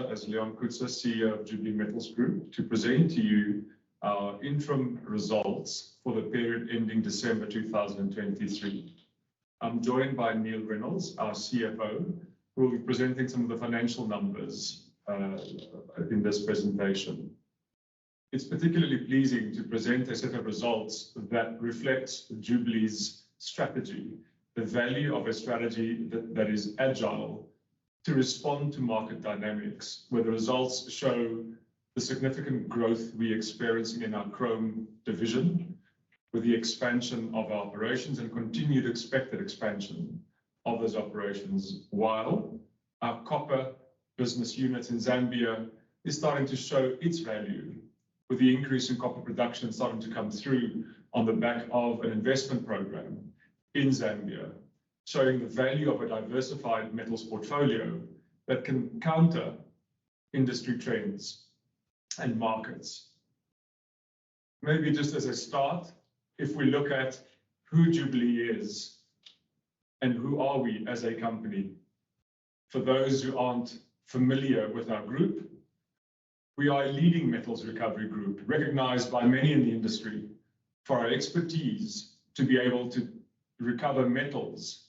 as Leon Kutzer, CEO of Jubilee Metals Group, to present to you our interim results for the period ending December 2023. I'm joined by Neil Reynolds, our CFO, who will be presenting some of the financial numbers in this presentation. It's particularly pleasing to present a set of results that reflects Jubilee's strategy, the value of a strategy that is agile to respond to market dynamics, where the results show the significant growth we're experiencing in our chrome division, with the expansion of our operations and continued expected expansion of those operations, while our copper business unit in Zambia is starting to show its value, with the increase in copper production starting to come through on the back of an investment program in Zambia, showing the value of a diversified metals portfolio that can counter industry trends and markets. Maybe just as a start, if we look at who Jubilee is and who are we as a company, for those who aren't familiar with our group, we are a leading metals recovery group, recognized by many in the industry for our expertise to be able to recover metals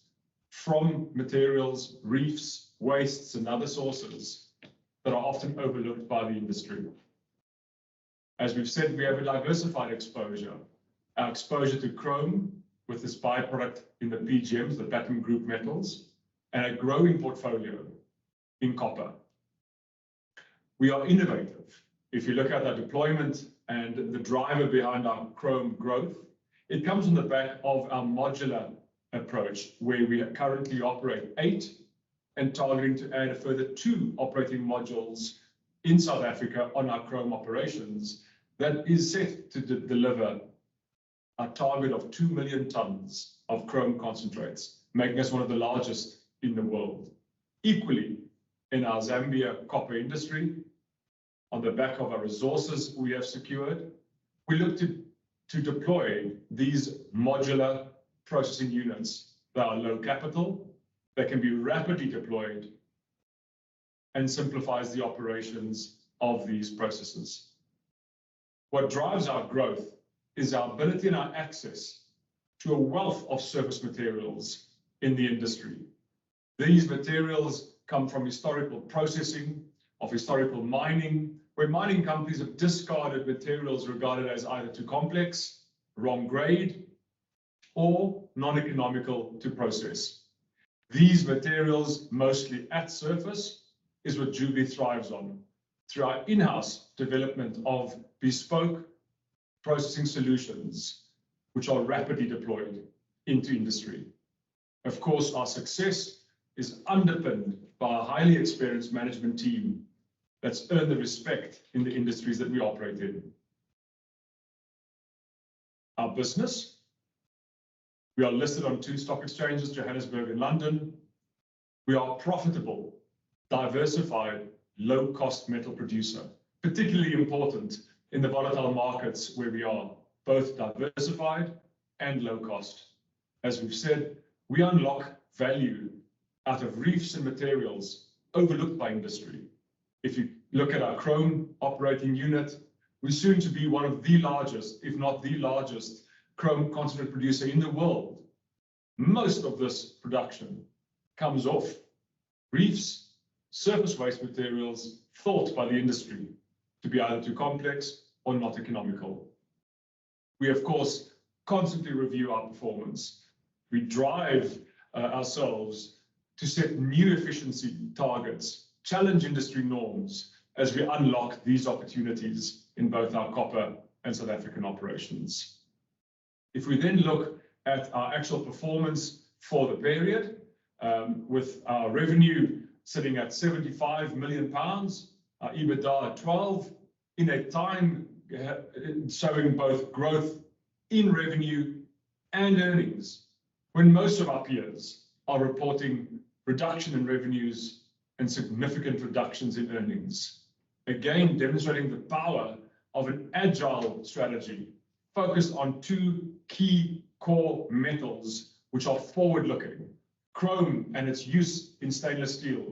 from materials, reefs, wastes, and other sources that are often overlooked by the industry. As we've said, we have a diversified exposure. Our exposure to chrome, with this byproduct in the PGMs, the platinum group metals, and a growing portfolio in copper. We are innovative. If you look at our deployment and the driver behind our chrome growth, it comes on the back of our modular approach, where we currently operate 8 and targeting to add a further 2 operating modules in South Africa on our chrome operations that is set to deliver a target of 2 million tons of chrome concentrates, making us one of the largest in the world. Equally, in our Zambia copper industry, on the back of our resources we have secured, we look to deploy these modular processing units that are low capital, that can be rapidly deployed, and simplifies the operations of these processes. What drives our growth is our ability and our access to a wealth of surface materials in the industry. These materials come from historical processing, of historical mining, where mining companies have discarded materials regarded as either too complex, wrong grade, or non-economical to process. These materials, mostly at surface, is what Jubilee thrives on through our in-house development of bespoke processing solutions, which are rapidly deployed into industry. Of course, our success is underpinned by a highly experienced management team that's earned the respect in the industries that we operate in. Our business, we are listed on 2 stock exchanges, Johannesburg and London. We are a profitable, diversified, low-cost metal producer, particularly important in the volatile markets where we are, both diversified and low cost. As we've said, we unlock value out of reefs and materials overlooked by industry. If you look at our chrome operating unit, we're soon to be one of the largest, if not the largest, chrome concentrate producer in the world. Most of this production comes off reefs, surface waste materials thought by the industry to be either too complex or not economical. We, of course, constantly review our performance. We drive ourselves to set new efficiency targets, challenge industry norms as we unlock these opportunities in both our copper and South African operations. If we then look at our actual performance for the period, with our revenue sitting at £75 million, our EBITDA at 12, in a time showing both growth in revenue and earnings, when most of our peers are reporting reduction in revenues and significant reductions in earnings. Again, demonstrating the power of an agile strategy focused on 2 key core metals, which are forward-looking: chrome and its use in stainless steel,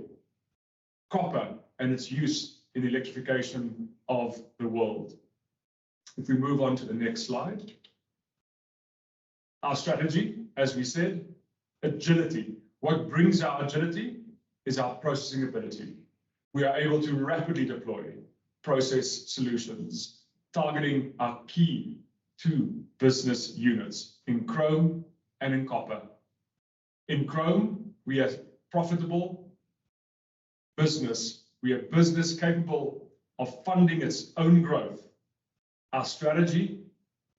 copper and its use in the electrification of the world. If we move on to the next slide. Our strategy, as we said, agility. What brings our agility is our processing ability. We are able to rapidly deploy process solutions, targeting our key two business units in chrome and in copper. In chrome, we are profitable business. We are business capable of funding its own growth. Our strategy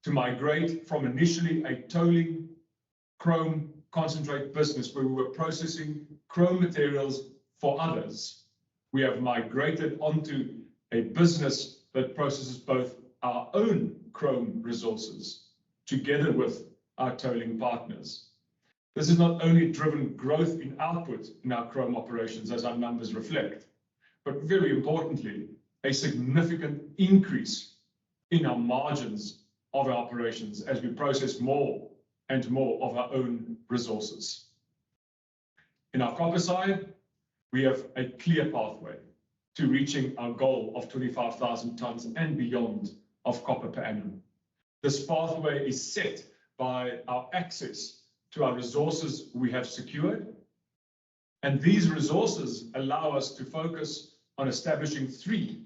to migrate from initially a tolling chrome concentrate business where we were processing chrome materials for others. We have migrated onto a business that processes both our own chrome resources together with our tolling partners. This has not only driven growth in output in our chrome operations, as our numbers reflect, but very importantly, a significant increase in our margins of our operations as we process more and more of our own resources. In our copper side, we have a clear pathway to reaching our goal of 25,000 tons and beyond of copper per annum. This pathway is set by our access to our resources we have secured, and these resources allow us to focus on establishing 3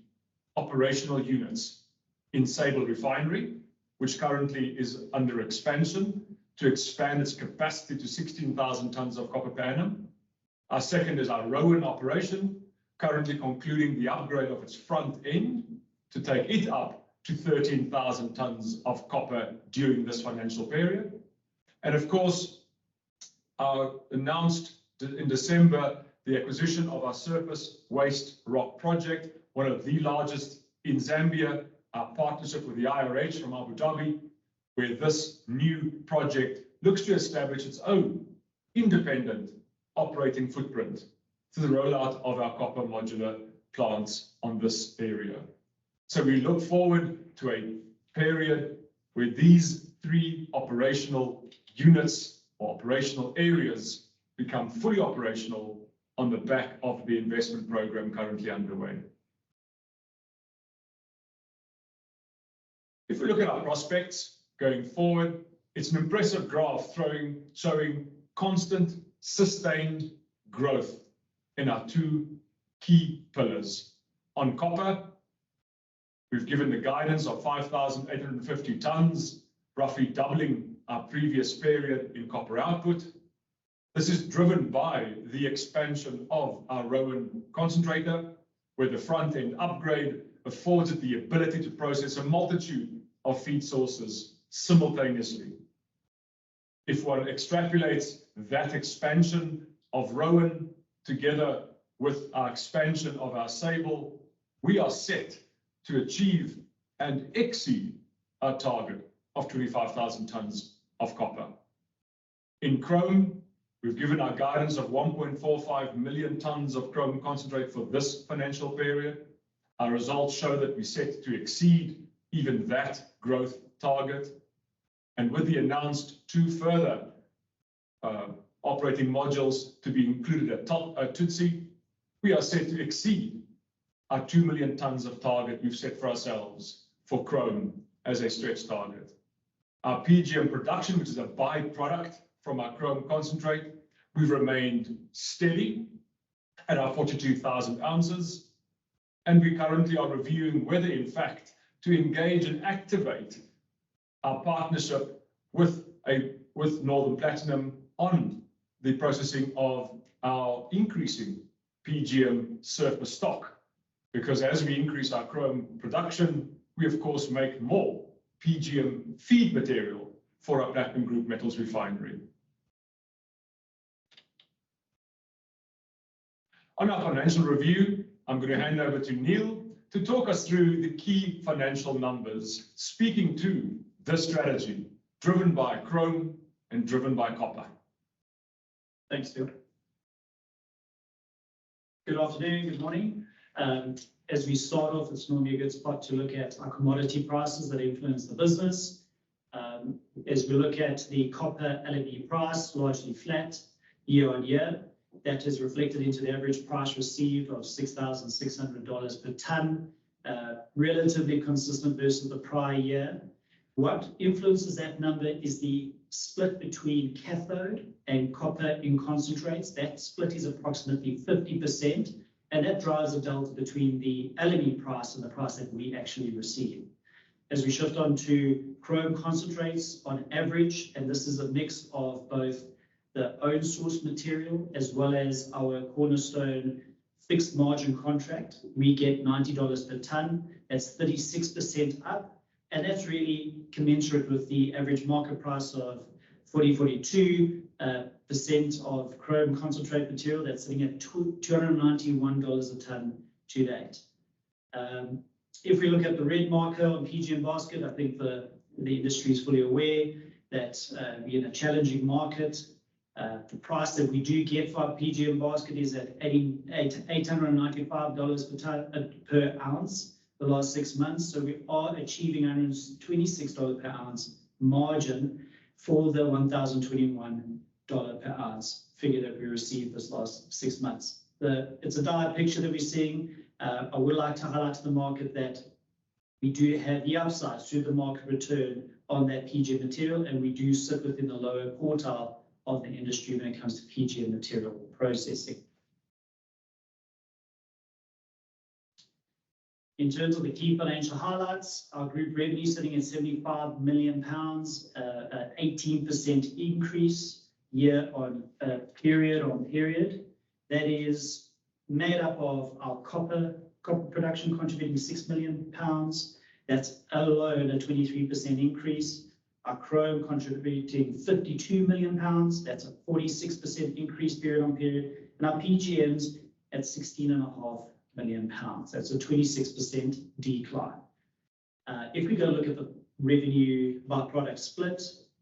operational units in Sable Refinery, which currently is under expansion to expand its capacity to 16,000 tons of copper per annum. Our second is our Rowan operation, currently concluding the upgrade of its front end to take it up to 13,000 tons of copper during this financial period. And of course, our announced in December the acquisition of our surface waste rock project, one of the largest in Zambia, our partnership with the IRH from Abu Dhabi, where this new project looks to establish its own independent operating footprint through the rollout of our copper modular plants on this area. So we look forward to a period where these 3 operational units or operational areas become fully operational on the back of the investment program currently underway. If we look at our prospects going forward, it's an impressive graph showing constant, sustained growth in our 2 key pillars. On copper, we've given the guidance of 5,850 tons, roughly doubling our previous period in copper output. This is driven by the expansion of our Rowan concentrator, where the front-end upgrade affords it the ability to process a multitude of feed sources simultaneously. If one extrapolates that expansion of Rowan together with our expansion of our Sable, we are set to achieve and exceed our target of 25,000 tons of copper. In chrome, we've given our guidance of 1.45 million tons of chrome concentrate for this financial period. Our results show that we're set to exceed even that growth target. And with the announced 2 further operating modules to be included at Tutsi, we are set to exceed our 2 million tons of target we've set for ourselves for chrome as a stretch target. Our PGM production, which is a byproduct from our chrome concentrate, we've remained steady at our 42,000 ounces, and we currently are reviewing whether, in fact, to engage and activate our partnership with Northern Platinum on the processing of our increasing PGM surface stock. Because as we increase our chrome production, we of course make more PGM feed material for our Platinum Group Metals Refinery. On our financial review, I'm going to hand over to Neil to talk us through the key financial numbers, speaking to this strategy driven by chrome and driven by copper. Thanks, Phil. Good afternoon, good morning. As we start off, it's normally a good spot to look at our commodity prices that influence the business. As we look at the copper LME price, largely flat year on year, that is reflected into the average price received of $6,600 per ton, relatively consistent versus the prior year. What influences that number is the split between cathode and copper in concentrates. That split is approximately 50%, and that drives the delta between the LME price and the price that we actually receive. As we shift on to chrome concentrates on average, and this is a mix of both the own source material as well as our cornerstone fixed margin contract, we get $90 per ton. That's 36% up. And that's really commensurate with the average market price of 42% of chrome concentrate material. That's sitting at $291 a ton to date. If we look at the red marker on PGM basket, I think the industry is fully aware that we're in a challenging market. The price that we do get for our PGM basket is at $895 per ounce the last 6 months. So we are achieving $126 per ounce margin for the $1,021 per ounce figure that we received this last 6 months. It's a dire picture that we're seeing. I would like to highlight to the market that we do have the upside to the market return on that PGM material, and we do sit within the lower quartile of the industry when it comes to PGM material processing. In terms of the key financial highlights, our group revenue sitting at £75 million, an 18% increase year on period. That is made up of our copper production contributing £6 million. That's alone a 23% increase. Our chrome contributing £52 million. That's a 46% increase period on period. And our PGMs at £16.5 million. That's a 26% decline. If we go look at the revenue by product split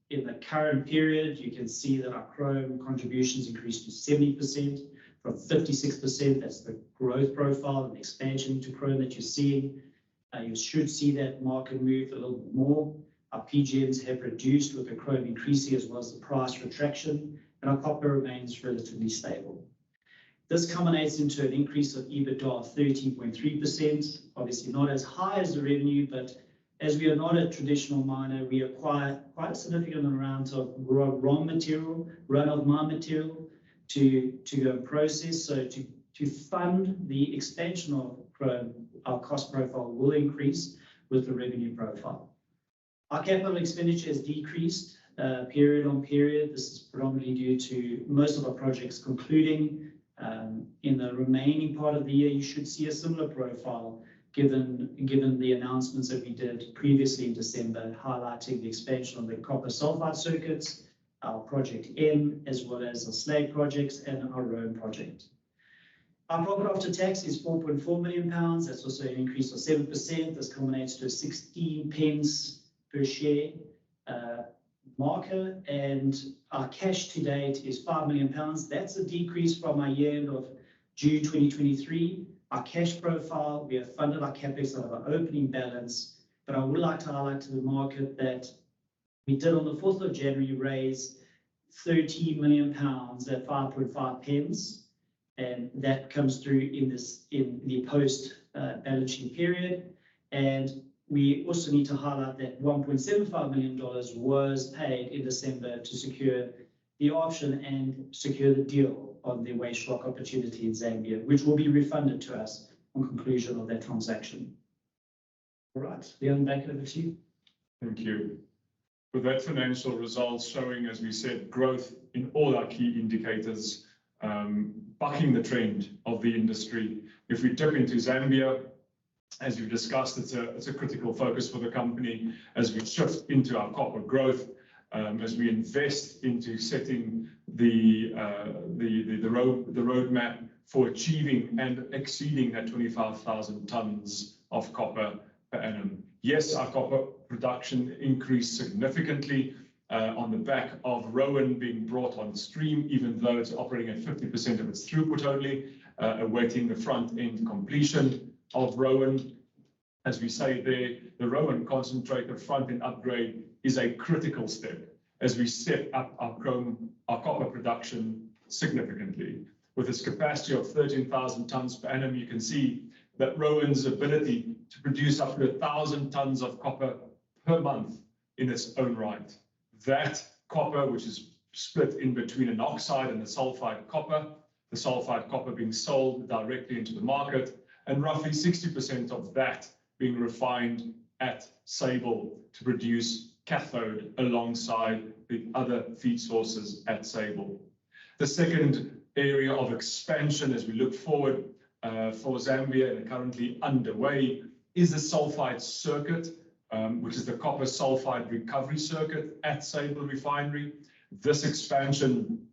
in the current period, you can see that our chrome contributions increased to 70% from 56%. That's the growth profile and expansion into chrome that you're seeing. You should see that market move a little bit more. Our PGMs have reduced with the chrome increasing as well as the price retraction, and our copper remains relatively stable. This culminates into an increase of EBITDA of 13.3%, obviously not as high as the revenue, but as we are not a traditional miner, we acquire quite a significant amount of raw material, run-of-mine material to go and process. So to fund the expansion of chrome, our cost profile will increase with the revenue profile. Our capital expenditure has decreased period on period. This is predominantly due to most of our projects concluding. In the remaining part of the year, you should see a similar profile given the announcements that we did previously in December, highlighting the expansion of the copper sulfide circuits, our project M, as well as the slag projects and our Rome project. Our profit after tax is £4.4 million. That's also an increase of 7%. This culminates to 16 pence per share marker, and our cash to date is £5 million. That's a decrease from our year end of June 2023. Our cash profile, we have funded our capex out of our opening balance, but I would like to highlight to the market that we did on the 4th of January raise £13 million at 5.5 pence, and that comes through in the post balance sheet period. And we also need to highlight that $1.75 million was paid in December to secure the option and secure the deal on the waste rock opportunity in Zambia, which will be refunded to us on conclusion of that transaction. All right, Leon, back over to you. Thank you. With that financial results showing, as we said, growth in all our key indicators, bucking the trend of the industry. If we dip into Zambia, as you've discussed, it's a critical focus for the company as we shift into our copper growth, as we invest into setting the roadmap for achieving and exceeding that 25,000 tons of copper per annum. Yes, our copper production increased significantly on the back of Rowan being brought on stream, even though it's operating at 50% of its throughput only, awaiting the front end completion of Rowan. As we say there, the Rowan concentrator front end upgrade is a critical step as we step up our copper production significantly. with its capacity of 13,000 tons per annum, you can see that Rowan's ability to produce up to 1,000 tons of copper per month in its own right. That copper, which is split in between an oxide and a sulfide copper, the sulfide copper being sold directly into the market, and roughly 60% of that being refined at Sable to produce cathode alongside the other feed sources at Sable. The second area of expansion as we look forward for Zambia and currently underway is the sulfide circuit, which is the copper sulfide recovery circuit at Sable Refinery. This expansion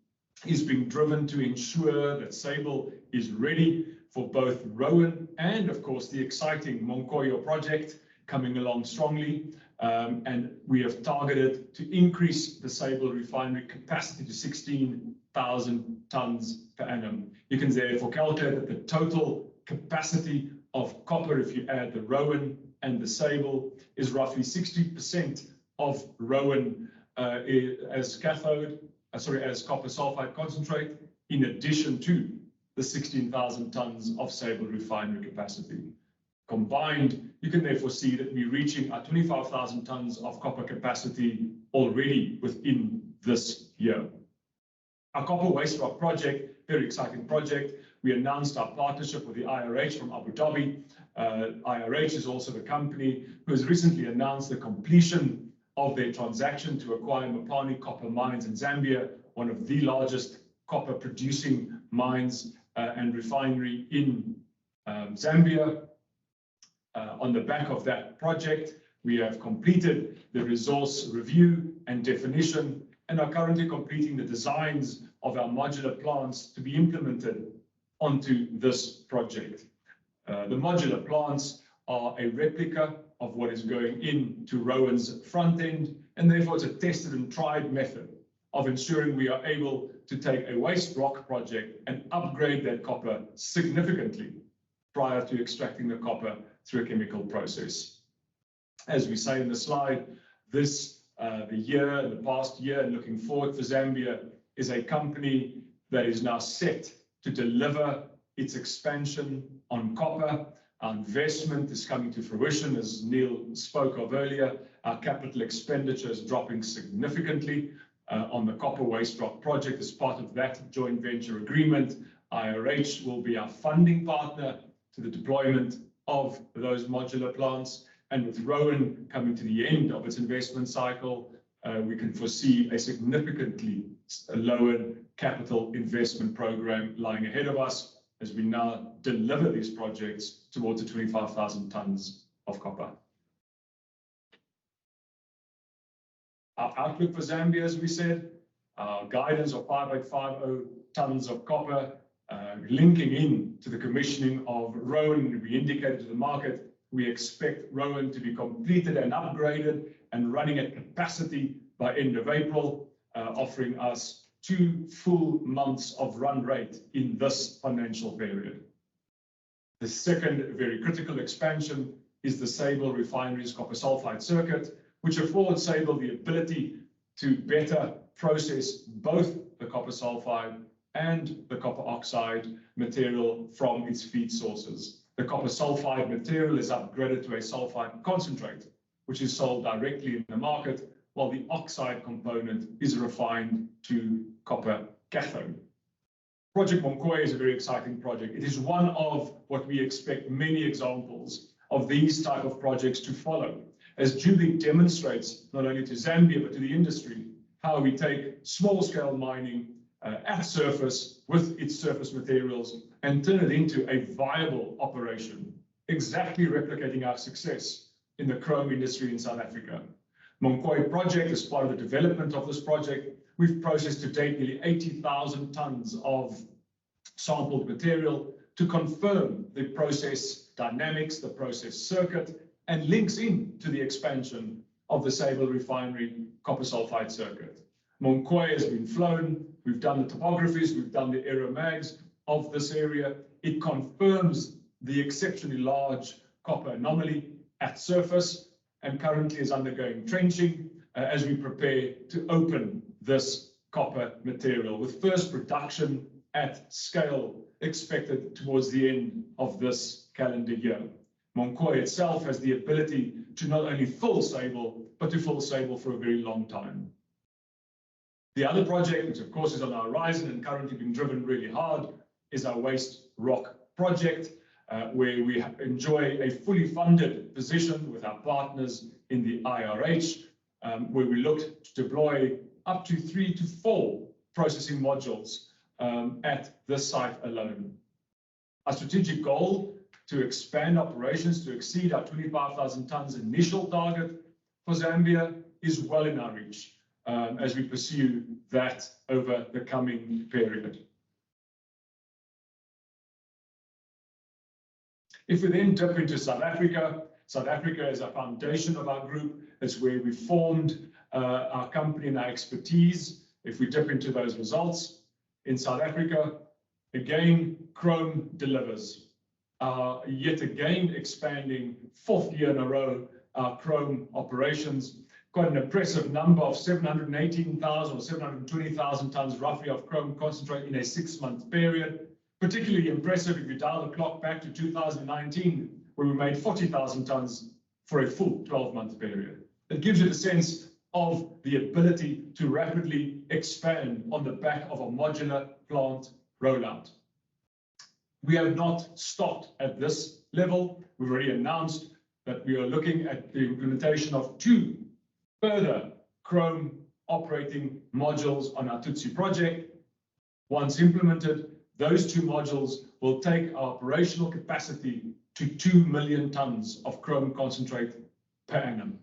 is being driven to ensure that Sable is ready for both Rowan and, of course, the exciting Monkoyo project coming along strongly. And we have targeted to increase the Sable Refinery capacity to 16,000 tons per annum. You can therefore calculate that the total capacity of copper, if you add the Rowan and the Sable, is roughly 60% of Rowan as copper sulfide concentrate, in addition to the 16,000 tons of Sable Refinery capacity. Combined, you can therefore see that we're reaching our 25,000 tons of copper capacity already within this year. Our copper waste rock project, very exciting project. We announced our partnership with the IRH from Abu Dhabi. IRH is also the company who has recently announced the completion of their transaction to acquire Mopani Copper Mines in Zambia, one of the largest copper producing mines and refinery in Zambia. On the back of that project, we have completed the resource review and definition and are currently completing the designs of our modular plants to be implemented onto this project. The modular plants are a replica of what is going into Rowan's front end, and therefore it's a tested and tried method of ensuring we are able to take a waste rock project and upgrade that copper significantly prior to extracting the copper through a chemical process. As we say in the slide, the past year and looking forward for Zambia is a company that is now set to deliver its expansion on copper. Our investment is coming to fruition, as Neil spoke of earlier. Our capital expenditure is dropping significantly on the copper waste rock project as part of that joint venture agreement. IRH will be our funding partner to the deployment of those modular plants. And with Rowan coming to the end of its investment cycle, we can foresee a significantly lowered capital investment program lying ahead of us as we now deliver these projects towards the 25,000 tons of copper. Our outlook for Zambia, as we said, our guidance of 5.50 tons of copper, linking in to the commissioning of Rowan. We indicated to the market we expect Rowan to be completed and upgraded and running at capacity by end of April, offering us 2 full months of run rate in this financial period. The second very critical expansion is the Sable Refinery's copper sulfide circuit, which affords Sable the ability to better process both the copper sulfide and the copper oxide material from its feed sources. The copper sulfide material is upgraded to a sulfide concentrate, which is sold directly in the market, while the oxide component is refined to copper cathode. Project Monkoyo is a very exciting project. It is one of what we expect many examples of these type of projects to follow, as JUBILEE demonstrates not only to Zambia but to the industry how we take small-scale mining at surface with its surface materials and turn it into a viable operation, exactly replicating our success in the chrome industry in South Africa. Monkoyo project, as part of the development of this project, we've processed to date nearly 80,000 tons of sampled material to confirm the process dynamics, the process circuit, and links in to the expansion of the Sable Refinery copper sulfide circuit. Monkoyo has been flown. We've done the topographies, we've done the aeromags of this area. It confirms the exceptionally large copper anomaly at surface and currently is undergoing trenching as we prepare to open this copper material, with first production at scale expected towards the end of this calendar year. Monkoy itself has the ability to not only fill Sable, but to fill Sable for a very long time. The other project, which of course is on our horizon and currently being driven really hard, is our waste rock project, where we enjoy a fully funded position with our partners in the IRH, where we look to deploy up to 3 to 4 processing modules at this site alone. Our strategic goal to expand operations to exceed our 25,000 tons initial target for Zambia is well in our reach as we pursue that over the coming period. If we then dip into South Africa, South Africa is a foundation of our group. It's where we formed our company and our expertise. If we dip into those results, in South Africa, again, chrome delivers. Yet again, expanding 4th year in a row, our chrome operations. Quite an impressive number of 718,000 or 720,000 tons roughly of chrome concentrate in a 6-month period. Particularly impressive if you dial the clock back to 2019, where we made 40,000 tons for a full 12-month period. It gives you the sense of the ability to rapidly expand on the back of a modular plant rollout. We have not stopped at this level. We've already announced that we are looking at the implementation of 2 further chrome operating modules on our Tutsi project. Once implemented, those 2 modules will take our operational capacity to 2 million tons of chrome concentrate per annum.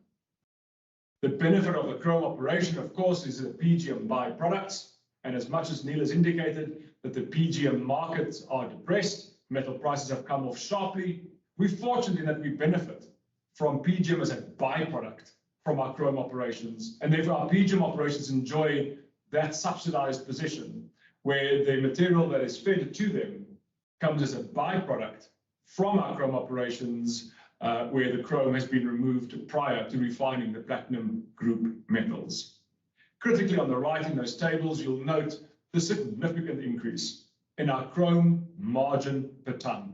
The benefit of the chrome operation, of course, is the PGM byproducts. And as much as Neil has indicated that the PGM markets are depressed, metal prices have come off sharply, we're fortunate that we benefit from PGM as a byproduct from our chrome operations. And therefore, our PGM operations enjoy that subsidized position where the material that is fed to them comes as a byproduct from our chrome operations, where the chrome has been removed prior to refining the platinum group metals. Critically, on the right in those tables, you'll note the significant increase in our chrome margin per ton.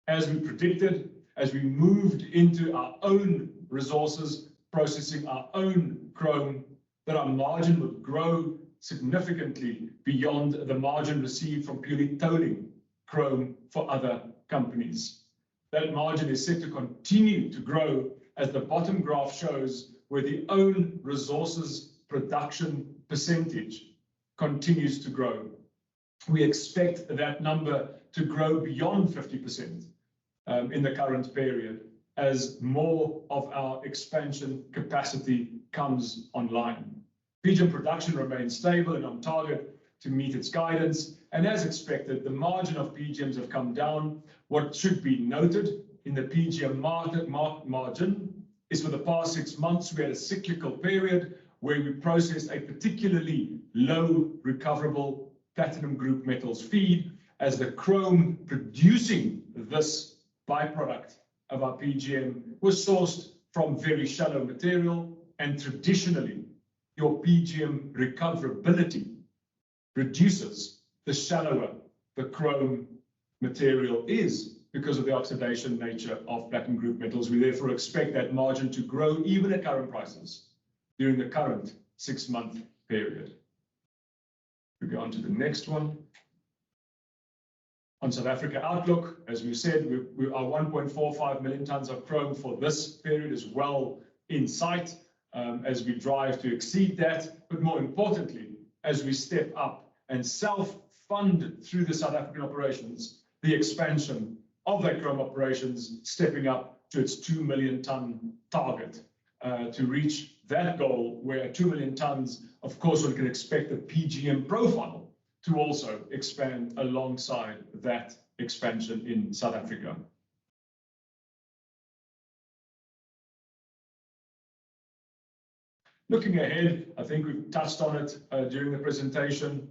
As we predicted, as we moved into our own resources, processing our own chrome, that our margin would grow significantly beyond the margin received from purely tolling chrome for other companies. That margin is set to continue to grow as the bottom graph shows, where the own resources production percentage continues to grow. We expect that number to grow beyond 50% in the current period as more of our expansion capacity comes online. PGM production remains stable and on target to meet its guidance. And as expected, the margin of PGMs have come down. What should be noted in the PGM market margin is for the past 6 months, we had a cyclical period where we processed a particularly low recoverable platinum group metals feed, as the chrome producing this byproduct of our PGM was sourced from very shallow material, and traditionally your PGM recoverability reduces the shallower the chrome material is because of the oxidation nature of platinum group metals. We therefore expect that margin to grow even at current prices during the current 6-month period. We go on to the next one. On South Africa Outlook, as we said, our 1.45 million tons of chrome for this period is well in sight as we drive to exceed that. But more importantly, as we step up and self-fund through the South African operations, the expansion of that chrome operations, stepping up to its 2 million ton target to reach that goal, where at 2 million tons, of course, we can expect the PGM profile to also expand alongside that expansion in South Africa. Looking ahead, I think we've touched on it during the presentation.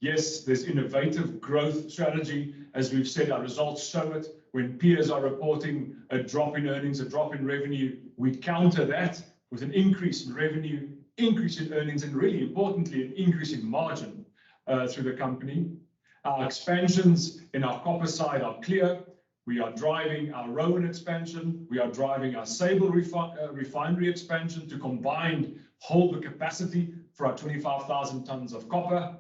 Yes, there's innovative growth strategy. As we've said, our results show it. When peers are reporting a drop in earnings, a drop in revenue, we counter that with an increase in revenue, increase in earnings, and really importantly, an increase in margin through the company. Our expansions in our copper side are clear. We are driving our Rowan expansion. We are driving our Sable refinery expansion to combine hold the capacity for our 25,000 tons of copper.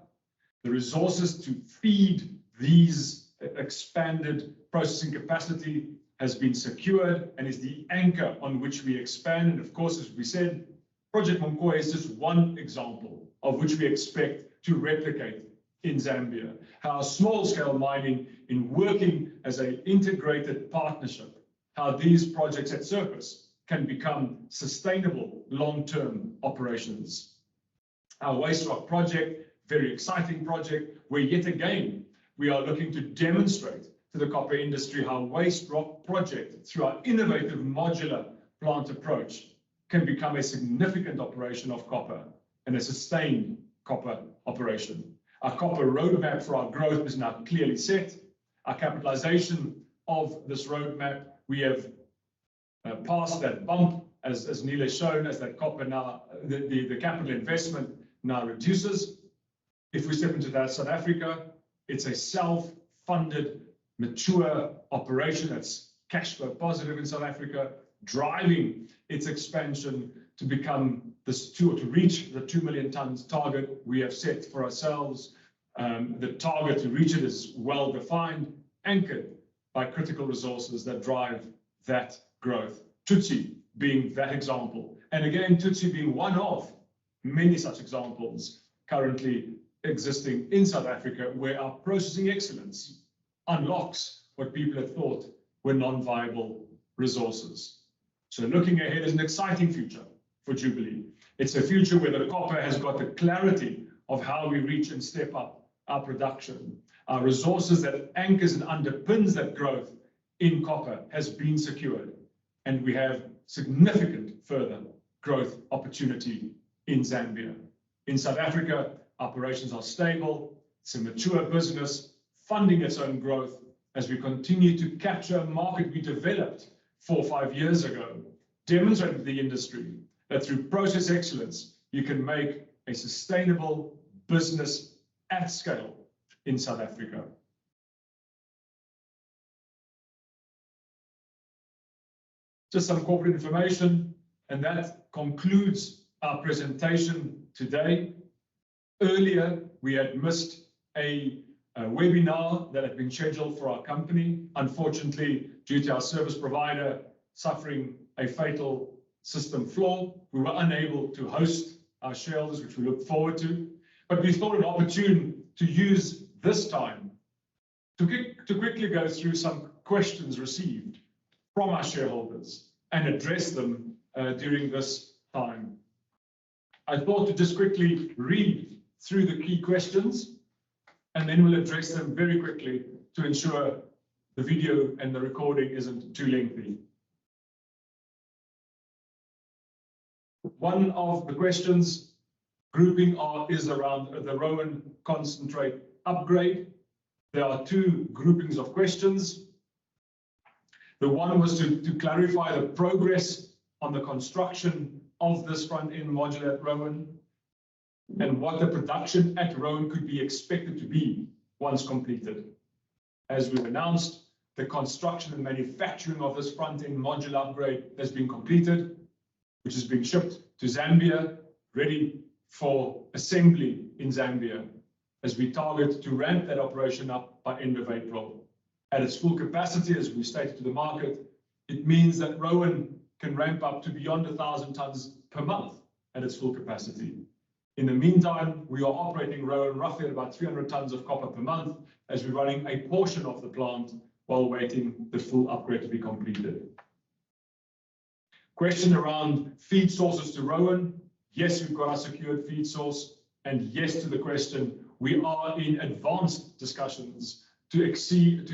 The resources to feed these expanded processing capacity has been secured and is the anchor on which we expand. And of course, as we said, Project Monkoe is just one example of which we expect to replicate in Zambia. How small-scale mining, in working as an integrated partnership, how these projects at surface can become sustainable long-term operations. Our waste rock project, very exciting project, where yet again we are looking to demonstrate to the copper industry how waste rock project, through our innovative modular plant approach, can become a significant operation of copper and a sustained copper operation. Our copper roadmap for our growth is now clearly set. Our capitalization of this roadmap, we have passed that bump, as Neil has shown, as that copper now, the capital investment now reduces. If we step into that South Africa, it's a self-funded, mature operation that's cash flow positive in South Africa, driving its expansion to become this to reach the 2 million tons target we have set for ourselves. The target to reach it is well defined, anchored by critical resources that drive that growth. Tutsi being that example. And again, Tutsi being one of many such examples currently existing in South Africa, where our processing excellence unlocks what people had thought were non-viable resources. So looking ahead is an exciting future for Jubilee. It's a future where the copper has got the clarity of how we reach and step up our production. Our resources that anchors and underpins that growth in copper has been secured. And we have significant further growth opportunity in Zambia. In South Africa, operations are stable. It's a mature business, funding its own growth as we continue to capture a market we developed 4 or 5 years ago, demonstrating to the industry that through process excellence, you can make a sustainable business at scale in South Africa. Just some corporate information, and that concludes our presentation today. Earlier, we had missed a webinar that had been scheduled for our company. Unfortunately, due to our service provider suffering a fatal system flaw, we were unable to host our shareholders, which we look forward to. But we thought it opportune to use this time to quickly go through some questions received from our shareholders and address them during this time. I thought to just quickly read through the key questions, and then we'll address them very quickly to ensure the video and the recording isn't too lengthy. One of the questions grouping is around the Rowan concentrate upgrade. There are 2 groupings of questions. The one was to clarify the progress on the construction of this front-end module at Rowan and what the production at Rowan could be expected to be once completed. As we've announced, the construction and manufacturing of this front-end module upgrade has been completed, which is being shipped to Zambia, ready for assembly in Zambia, as we target to ramp that operation up by end of April. At its full capacity, as we stated to the market, it means that Rowan can ramp up to beyond 1,000 tons per month at its full capacity. In the meantime, we are operating Rowan roughly at about 300 tons of copper per month as we're running a portion of the plant while waiting the full upgrade to be completed. Question around feed sources to Rowan. Yes, we've got our secured feed source, and yes to the question, we are in advanced discussions to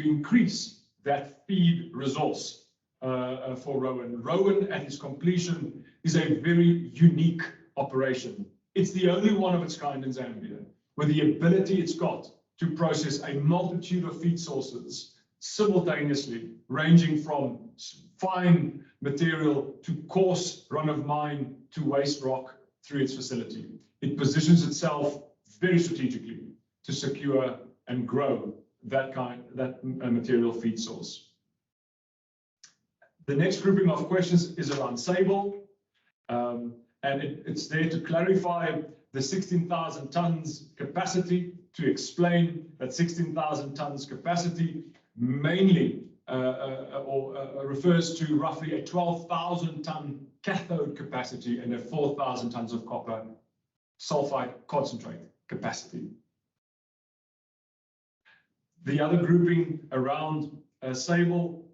increase that feed resource for Rowan. Rowan at its completion is a very unique operation. It's the only one of its kind in Zambia, with the ability it's got to process a multitude of feed sources simultaneously, ranging from fine material to coarse run-of-mine to waste rock through its facility. It positions itself very strategically to secure and grow that material feed source. The next grouping of questions is around Sable, and it's there to clarify the 16,000 tons capacity, to explain that 16,000 tons capacity mainly refers to roughly a 12,000 ton cathode capacity and a 4,000 tons of copper sulfide concentrate capacity. The other grouping around Sable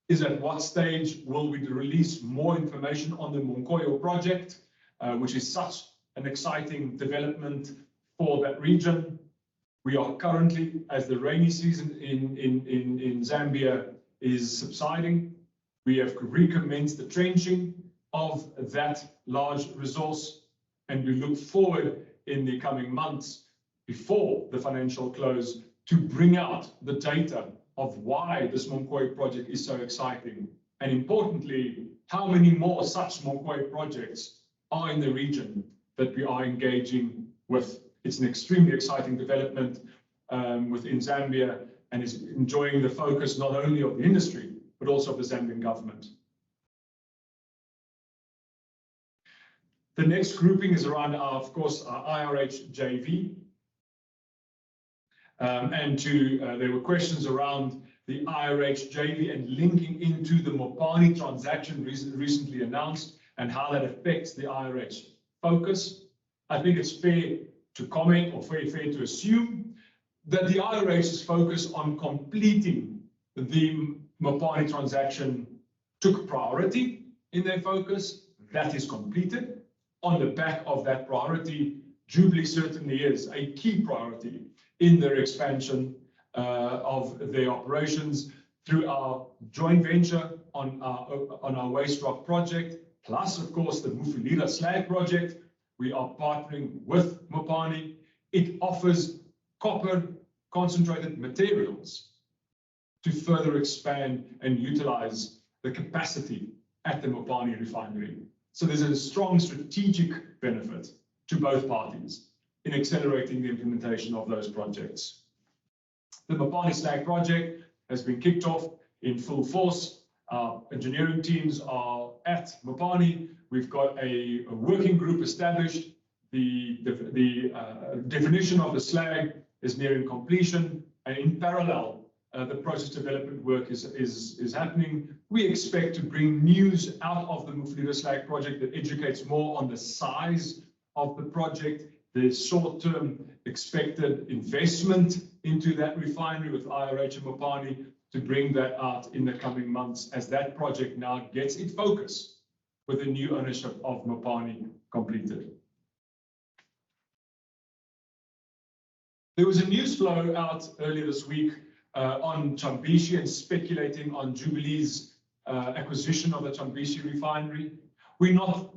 is at what stage will we release more information on the Munkoyo project, which is such an exciting development for that region. We are currently, as the rainy season in Zambia is subsiding, we have recommenced the trenching of that large resource, and we look forward in the coming months before the financial close to bring out the data of why this Munkoyo project is so exciting, and importantly, how many more such Munkoyo projects are in the region that we are engaging with. It's an extremely exciting development within Zambia, and is enjoying the focus not only of the industry, but also of the Zambian government. The next grouping is around, of course, our IRH JV. There were questions around the IRH JV and linking into the Mopani transaction recently announced and how that affects the IRH focus. I think it's fair to comment, or fair to assume, that the IRH's focus on completing the Mopani transaction took priority in their focus. That is completed. On the back of that priority, Jubilee certainly is a key priority in their expansion of their operations through our joint venture on our waste rock project, plus, of course, the Mufulira slag project. We are partnering with Mopani. It offers copper concentrated materials to further expand and utilize the capacity at the Mopani refinery. So there's a strong strategic benefit to both parties in accelerating the implementation of those projects. The Mopani slag project has been kicked off in full force. Our engineering teams are at Mopani. We've got a working group established. The definition of the slag is nearing completion, and in parallel, the process development work is happening. We expect to bring news out of the Mufulira slag project that educates more on the size of the project, the short-term expected investment into that refinery with IRH and Mopani, to bring that out in the coming months as that project now gets its focus with the new ownership of Mopani completed. There was a news flow out earlier this week on Chambishi and speculating on Jubilee's acquisition of the Chambishi refinery. We're not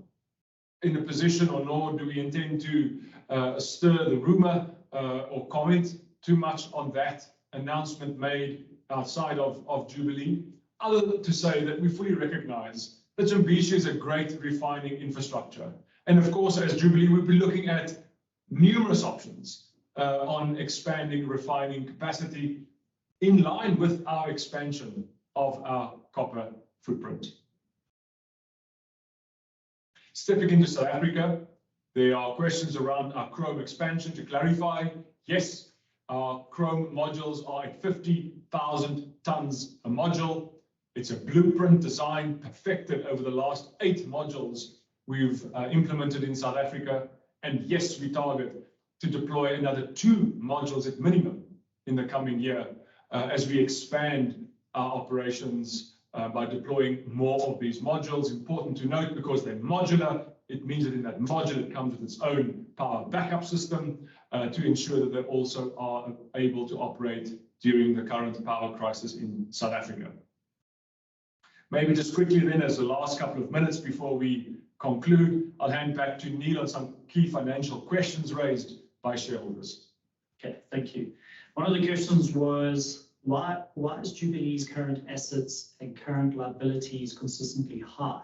in a position, or nor do we intend to stir the rumor or comment too much on that announcement made outside of Jubilee, other than to say that we fully recognize that Chambishi is a great refining infrastructure. And of course, as Jubilee, we'll be looking at numerous options on expanding refining capacity in line with our expansion of our copper footprint. Stepping into South Africa, there are questions around our chrome expansion. To clarify, yes, our chrome modules are at 50,000 tons a module. It's a blueprint design perfected over the last 8 modules we've implemented in South Africa. And yes, we target to deploy another 2 modules at minimum in the coming year as we expand our operations by deploying more of these modules. Important to note, because they're modular, it means that in that module it comes with its own power backup system to ensure that they also are able to operate during the current power crisis in South Africa. Maybe just quickly then, as the last couple of minutes before we conclude, I'll hand back to Neil on some key financial questions raised by shareholders. Okay, thank you. One of the questions was, why is Jubilee's current assets and current liabilities consistently high?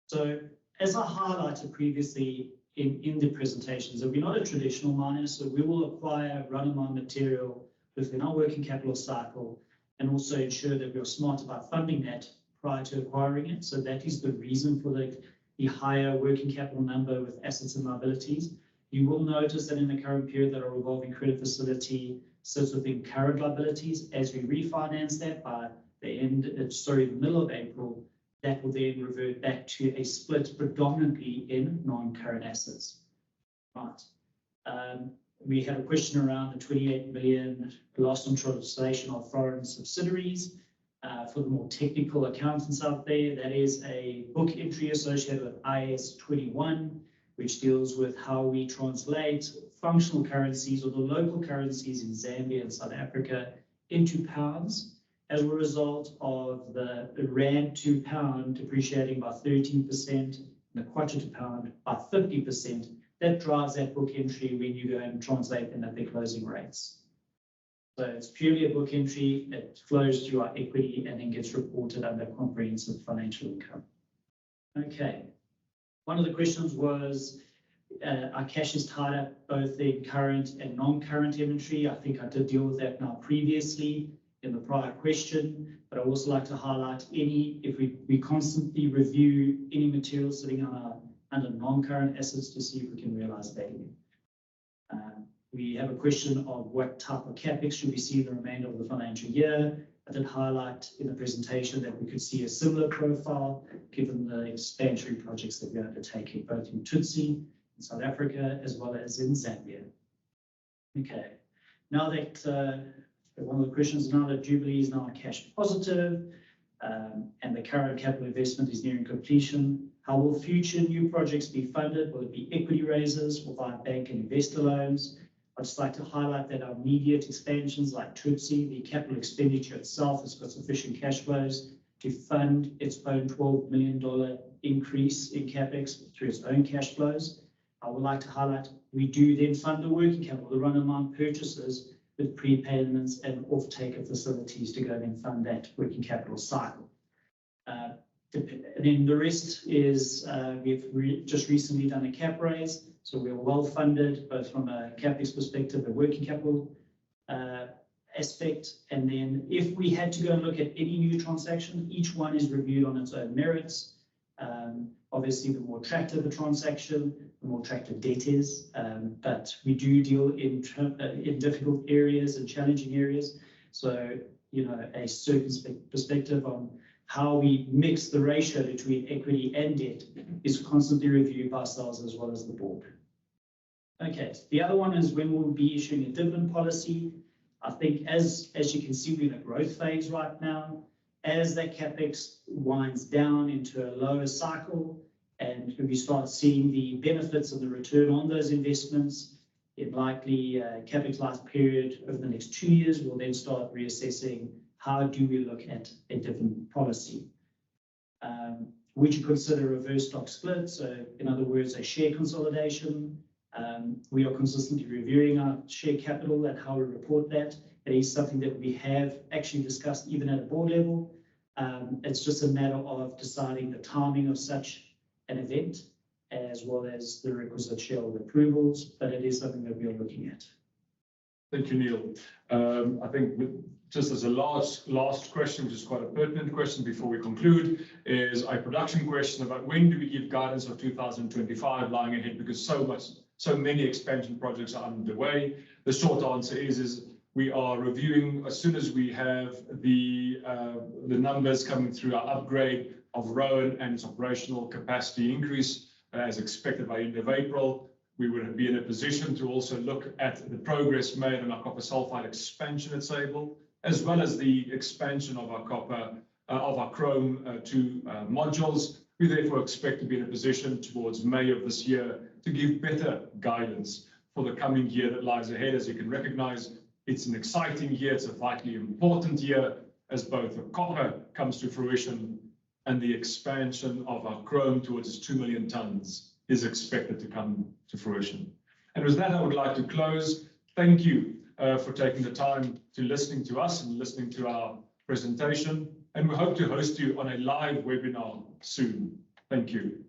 So as I highlighted previously, in the presentations that we're not a traditional miner, so we will acquire run-of-mine material within our working capital cycle and also ensure that we're smart about funding that prior to acquiring it. So that is the reason for the higher working capital number with assets and liabilities. You will notice that in the current period that our revolving credit facility sits within current liabilities. As we refinance that by the middle of April, that will then revert back to a split predominantly in non-current assets. Right. We have a question around the 28 million loss on translation of foreign subsidiaries. For the more technical accountants out there, that is a book entry associated with IAS 21, which deals with how we translate functional currencies or the local currencies in Zambia and South Africa into pounds as a result of the rand to pound depreciating by 13% and the kwacha to pound by 50%. That drives that book entry when you go and translate them at their closing rates. So it's purely a book entry. It flows through our equity and then gets reported under comprehensive financial income. Okay. One of the questions was our cash is tied up both in current and non-current inventory. I think I did deal with that now previously in the prior question, but I'd also like to highlight if we constantly review any material sitting on under non-current assets to see if we can realize value. We have a question of what type of CapEx should we see in the remainder of the financial year. I did highlight in the presentation that we could see a similar profile given the expansionary projects that we're undertaking both in Tutsi, in South Africa, as well as in Zambia. Okay, now that one of the questions, now that Jubilee is now cash positive and the current capital investment is nearing completion, how will future new projects be funded? Will it be equity raises or via bank and investor loans? I'd just like to highlight that our immediate expansions like Tutsi, the capital expenditure itself has got sufficient cash flows to fund its own $12 million increase in CapEx through its own cash flows. I would like to highlight we do then fund the working capital, the run-of-mine purchases with prepayments and off-taker facilities to go and fund that working capital cycle. And then the rest is we've just recently done a cap raise. So we're well funded, both from a CapEx perspective and working capital aspect. And then if we had to go and look at any new transaction, each one is reviewed on its own merits. Obviously, the more attractive the transaction, the more attractive debt is. But we do deal in difficult areas and challenging areas. So, a certain perspective on how we mix the ratio between equity and debt is constantly reviewed by ourselves as well as the board. Okay, the other one is when we'll be issuing a dividend policy. I think as you can see, we're in a growth phase right now. As that CapEx winds down into a lower cycle and we start seeing the benefits of the return on those investments, in likely CapEx life period over the next 2 years, we'll then start reassessing how do we look at a dividend policy. Would you consider a reverse stock split? So in other words, a share consolidation. We are consistently reviewing our share capital and how we report that. It is something that we have actually discussed even at a board level. It's just a matter of deciding the timing of such an event as well as the requisite shareholder approvals, but it is something that we are looking at. Thank you, Neil. I think just as a last question, which is quite a pertinent question before we conclude, is a production question about when do we give guidance of 2025 lying ahead, because so many expansion projects are underway. The short answer is we are reviewing as soon as we have the numbers coming through our upgrade of Rowan and its operational capacity increase as expected by end of April. We would be in a position to also look at the progress made on our copper sulfide expansion at Sable, as well as the expansion of our chrome 2 modules. We therefore expect to be in a position towards May of this year to give better guidance for the coming year that lies ahead. As you can recognize, it's an exciting year. It's a vitally important year as both the copper comes to fruition and the expansion of our chrome towards its 2 million tons is expected to come to fruition. And with that, I would like to close. Thank you for taking the time to listening to us and listening to our presentation. And we hope to host you on a live webinar soon. Thank you.